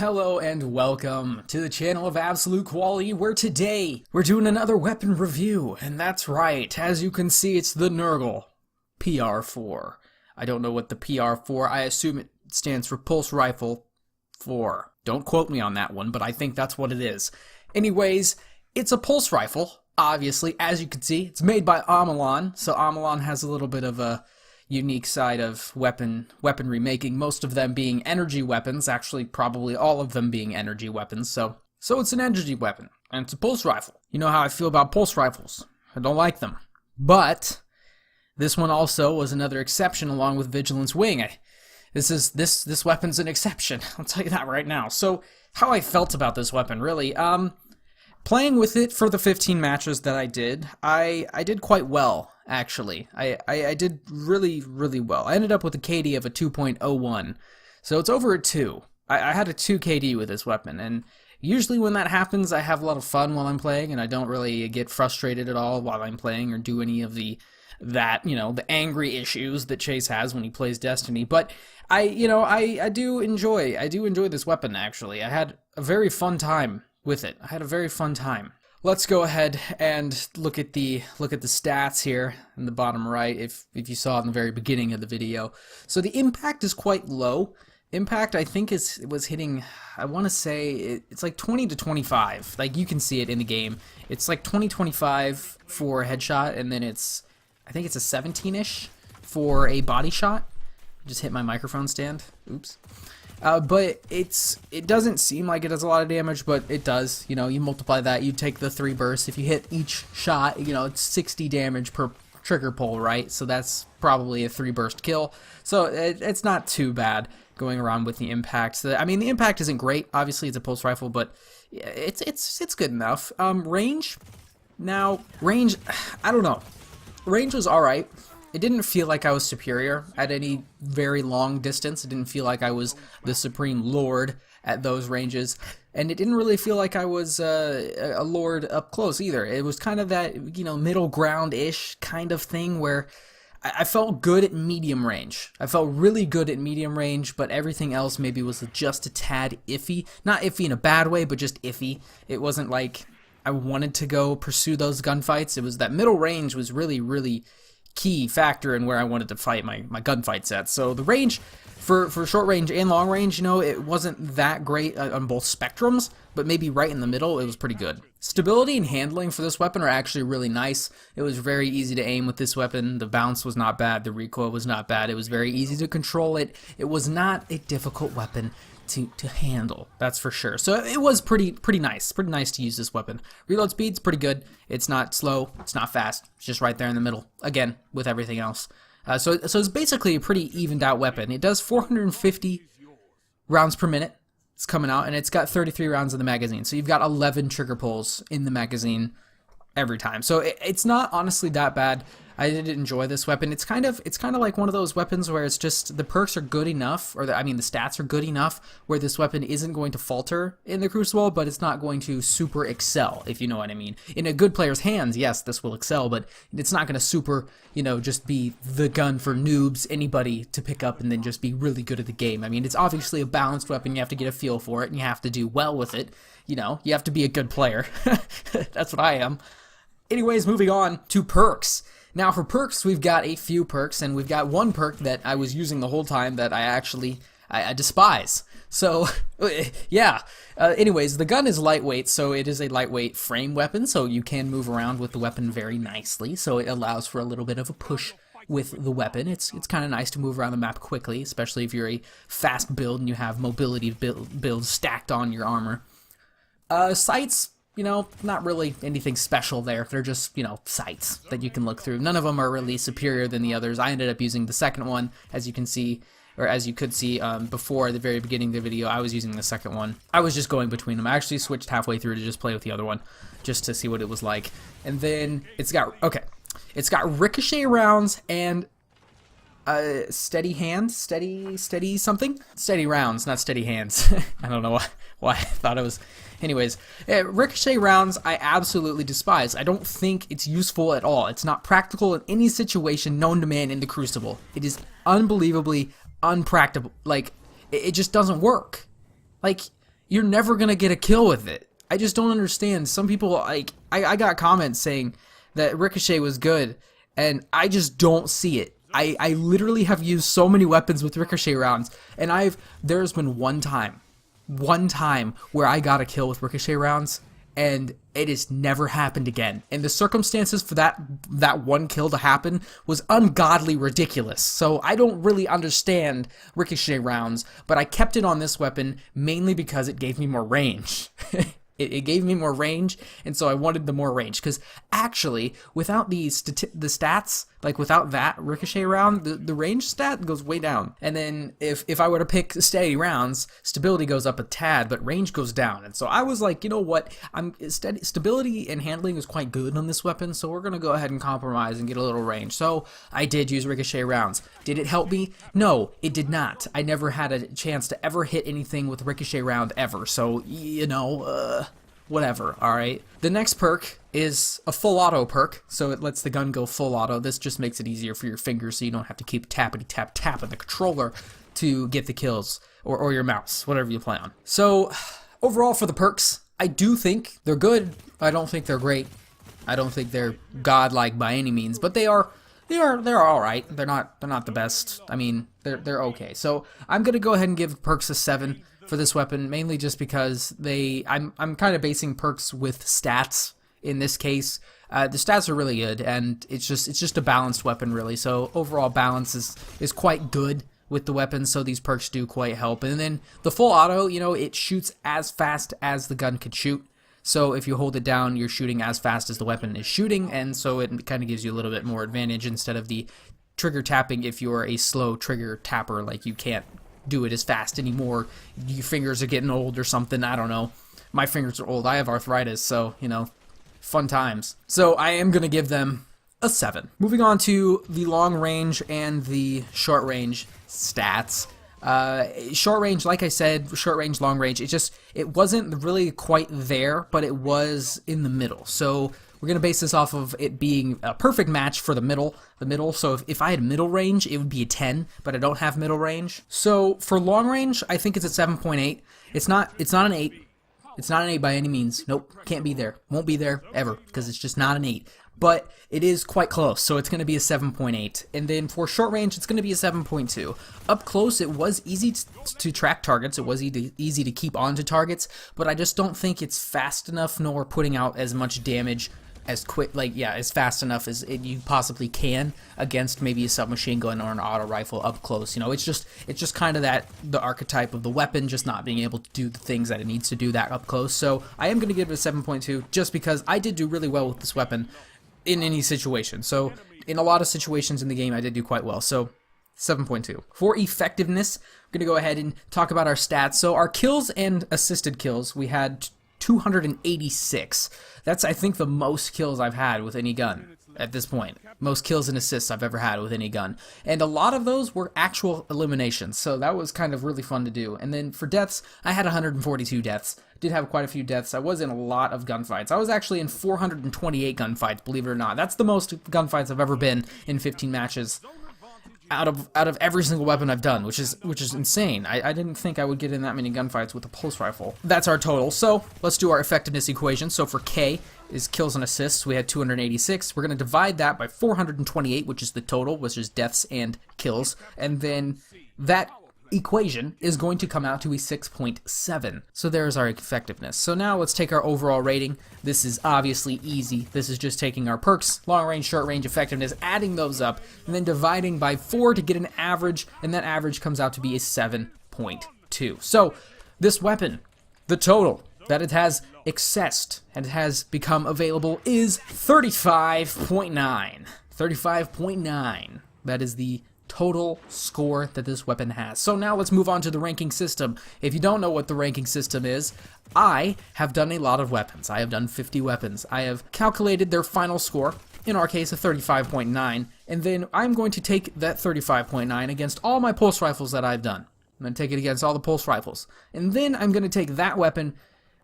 Hello and welcome to the channel of Absolute Quality, where today we're doing another weapon review, and that's right, as you can see, it's the Nergal PR4. I don't know what the PR4, I assume it stands for Pulse Rifle 4. Don't quote me on that one, but I think that's what it is. Anyways, it's a pulse rifle, obviously, as you can see. It's made by Amalon, so Amalon has a little bit of a unique side of weaponry making, most of them being energy weapons, actually probably all of them being energy weapons, so it's an energy weapon, and it's a pulse rifle. You know how I feel about pulse rifles. I don't like them. But this one also was another exception along with Vigilance Wing. This weapon's an exception, I'll tell you that right now. So, how I felt about this weapon, really, playing with it for the 15 matches that I did quite well, actually. I did really, really well. I ended up with a KD of a 2.01, so it's over a 2. I had a 2 KD with this weapon, and usually when that happens, I have a lot of fun while I'm playing, and I don't really get frustrated at all while I'm playing or do any of the angry issues that Chase has when he plays Destiny. But I do enjoy this weapon, actually. I had a very fun time with it. I had a very fun time. Let's go ahead and look at the stats here in the bottom right, if you saw in the very beginning of the video. So the impact is quite low. Impact, I think, was hitting, I want to say, it's like 20 to 25. Like, you can see it in the game. It's like 20-25 for a headshot, and then I think it's a 17-ish for a body shot. Just hit my microphone stand. Oops. But it doesn't seem like it does a lot of damage, but it does. You know, you multiply that, you take the 3 bursts. If you hit each shot, it's 60 damage per trigger pull, right? So that's probably a 3 burst kill. So it's not too bad going around with the impact. So, I mean, the impact isn't great. Obviously, it's a pulse rifle, but it's good enough. Range. Now, range, I don't know. Range was alright. It didn't feel like I was superior at any very long distance. It didn't feel like I was the supreme lord at those ranges. And it didn't really feel like I was a lord up close either. It was kind of that, middle ground-ish kind of thing where I felt good at medium range. I felt really good at medium range, but everything else maybe was just a tad iffy. Not iffy in a bad way, but just iffy. It wasn't like I wanted to go pursue those gunfights. It was that middle range was really, really key factor in where I wanted to fight my gunfights at. So the range for short range and long range, it wasn't that great on both spectrums, but maybe right in the middle, it was pretty good. Stability and handling for this weapon are actually really nice. It was very easy to aim with this weapon. The bounce was not bad. The recoil was not bad. It was very easy to control it. It was not a difficult weapon to handle, that's for sure. So it was pretty nice to use this weapon. Reload speed's pretty good. It's not slow, it's not fast, it's just right there in the middle, again, with everything else. So it's basically a pretty evened out weapon. It does 450 rounds per minute. It's coming out, and it's got 33 rounds in the magazine. So you've got 11 trigger pulls in the magazine every time. So it's not honestly that bad. I did enjoy this weapon. It's kind of like one of those weapons where it's just the perks are good enough, or the stats are good enough where this weapon isn't going to falter in the Crucible, but it's not going to super excel, if you know what I mean. In a good player's hands, yes, this will excel, but it's not going to super, just be the gun for noobs, anybody to pick up and then just be really good at the game. I mean, it's obviously a balanced weapon. You have to get a feel for it, and you have to do well with it. You have to be a good player. That's what I am. Anyways, moving on to perks. Now for perks, we've got a few perks, and we've got one perk that I was using the whole time that I despise. So, yeah. Anyways, the gun is lightweight, so it is a lightweight frame weapon, so you can move around with the weapon very nicely, so it allows for a little bit of a push with the weapon. It's kind of nice to move around the map quickly, especially if you're a fast build and you have mobility builds stacked on your armor. Sights, not really anything special there. They're just, sights that you can look through. None of them are really superior than the others. I ended up using the second one, as you can see, or as you could see before the very beginning of the video. I was using the second one. I was just going between them. I actually switched halfway through to just play with the other one, just to see what it was like. And then it's got ricochet rounds and steady hand, steady something? Steady rounds, not steady hands. I don't know why I thought it was. Anyways, ricochet rounds I absolutely despise. I don't think it's useful at all. It's not practical in any situation known to man in the Crucible. It is unbelievably unpractical. Like, it just doesn't work. Like, you're never gonna get a kill with it. I just don't understand. Some people, like, I got comments saying that Ricochet was good, and I just don't see it. I literally have used so many weapons with Ricochet rounds, and there's been one time where I got a kill with Ricochet rounds, and it has never happened again. And the circumstances for that one kill to happen was ungodly ridiculous. So I don't really understand Ricochet rounds, but I kept it on this weapon mainly because it gave me more range. It gave me more range, and so I wanted the more range. Because actually, without the stats, like without that Ricochet round, the range stat goes way down. And then if I were to pick steady rounds, stability goes up a tad, but range goes down. And so I was like, you know what? Stability and handling is quite good on this weapon, so we're going to go ahead and compromise and get a little range. So I did use Ricochet rounds. Did it help me? No, it did not. I never had a chance to ever hit anything with Ricochet round ever. So, you know, whatever, alright? The next perk is a full auto perk, so it lets the gun go full auto. This just makes it easier for your fingers so you don't have to keep tapping the controller to get the kills, or your mouse, whatever you play on. So, overall for the perks, I do think they're good. I don't think they're great. I don't think they're godlike by any means, but they're alright. They're not the best. I mean, they're okay. So, I'm gonna go ahead and give perks a 7. For this weapon, mainly just because I'm kind of basing perks with stats in this case. The stats are really good, and it's just a balanced weapon really. So overall balance is quite good with the weapon. So these perks do quite help. And then the full auto, you know, it shoots as fast as the gun could shoot. So if you hold it down, you're shooting as fast as the weapon is shooting, and so it kind of gives you a little bit more advantage instead of the trigger tapping. If you're a slow trigger tapper, like you can't do it as fast anymore, your fingers are getting old or something, I don't know. My fingers are old, I have arthritis, so, you know, fun times. So I am going to give them a 7. Moving on to the long range and the short range stats. Short range, like I said, short range, long range, it wasn't really quite there, but it was in the middle. So we're going to base this off of it being a perfect match for the middle. So if I had middle range, it would be a 10, but I don't have middle range. So for long range, I think it's a 7.8. It's not an 8. It's not an 8 by any means. Nope, can't be there. Won't be there ever, because it's just not an 8. But it is quite close, so it's going to be a 7.8. And then for short range, it's going to be a 7.2. Up close, it was easy to track targets. It was easy to keep onto targets, but I just don't think it's fast enough nor putting out as much damage as as fast enough as you possibly can against maybe a submachine gun or an auto rifle up close. You know, it's just kind of the archetype of the weapon just not being able to do the things that it needs to do that up close. So I am going to give it a 7.2 just because I did do really well with this weapon in any situation. So in a lot of situations in the game, I did do quite well. So 7.2. For effectiveness, I'm going to go ahead and talk about our stats. So our kills and assisted kills, we had 286. That's, I think, the most kills I've had with any gun at this point. Most kills and assists I've ever had with any gun. And a lot of those were actual eliminations, so that was kind of really fun to do. And then for deaths, I had 142 deaths. Did have quite a few deaths. I was in a lot of gunfights. I was actually in 428 gunfights, believe it or not. That's the most gunfights I've ever been in 15 matches. Out of every single weapon I've done, which is insane. I didn't think I would get in that many gunfights with a pulse rifle. That's our total. So let's do our effectiveness equation. So for K is kills and assists, we had 286. We're going to divide that by 428, which is the total, which is deaths and kills, and then that equation is going to come out to a 6.7. So there's our effectiveness. So now let's take our overall rating. This is obviously easy. This is just taking our perks, long range, short range, effectiveness, adding those up, and then dividing by 4 to get an average, and that average comes out to be a 7.2. So this weapon, the total that it has accessed and has become available is 35.9. 35.9. That is the total score that this weapon has. So now let's move on to the ranking system. If you don't know what the ranking system is, I have done a lot of weapons. I have done 50 weapons. I have calculated their final score, in our case a 35.9, and then I'm going to take that 35.9 against all my pulse rifles that I've done. I'm going to take it against all the pulse rifles. And then I'm going to take that weapon,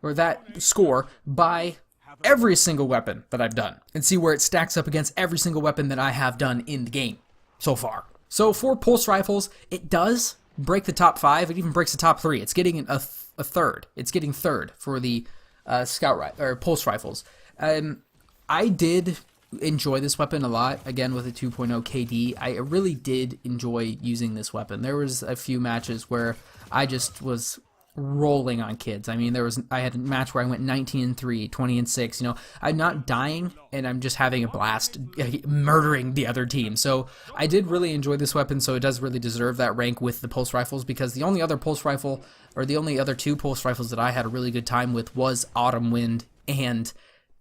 or that score, by every single weapon that I've done, and see where it stacks up against every single weapon that I have done in the game so far. So for pulse rifles, it does break the top 5. It even breaks the top 3. It's getting a a third. It's getting third for the pulse rifles. I did enjoy this weapon a lot. Again, with a 2.0 KD, I really did enjoy using this weapon. There was a few matches where I just was rolling on kids. I mean, I had a match where I went 19-3, 20-6. You know, I'm not dying, and I'm just having a blast murdering the other team. So I did really enjoy this weapon. So it does really deserve that rank with the pulse rifles, because the only other pulse rifle, or the only other two pulse rifles that I had a really good time with, was Autumn Wind and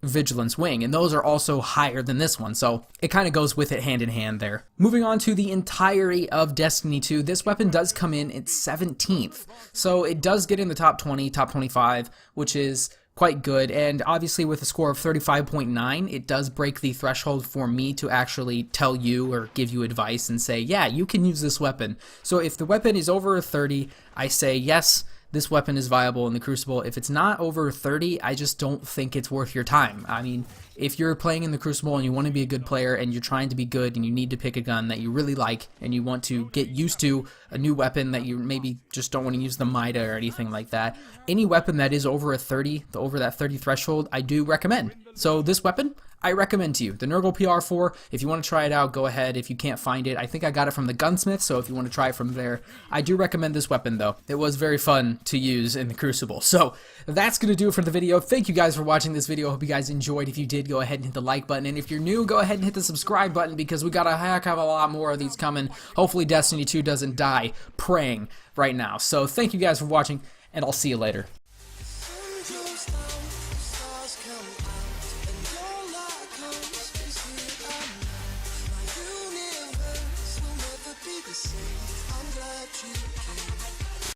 Vigilance Wing, and those are also higher than this one, so it kind of goes with it hand in hand there. Moving on to the entirety of Destiny 2, this weapon does come in at 17th, so it does get in the top 20, top 25, which is quite good, and obviously with a score of 35.9, it does break the threshold for me to actually tell you or give you advice and say, yeah, you can use this weapon. So if the weapon is over a 30, I say yes, this weapon is viable in the Crucible. If it's not over 30, I just don't think it's worth your time. I mean, if you're playing in the Crucible and you want to be a good player and you're trying to be good and you need to pick a gun that you really like and you want to get used to a new weapon that you maybe just don't want to use the Mida or anything like that, any weapon that is over a 30, over that 30 threshold, I do recommend. So this weapon, I recommend to you. The Nergal PR4, if you want to try it out, go ahead. If you can't find it, I think I got it from the Gunsmith, so if you want to try it from there, I do recommend this weapon though. It was very fun to use in the Crucible. So that's going to do it for the video. Thank you guys for watching this video. Hope you guys enjoyed. If you did, go ahead and hit the like button, and if you're new, go ahead and hit the subscribe button, because we got a heck of a lot more of these coming. Hopefully Destiny 2 doesn't die praying right now. So thank you guys for watching, and I'll see you later. I'm glad you came.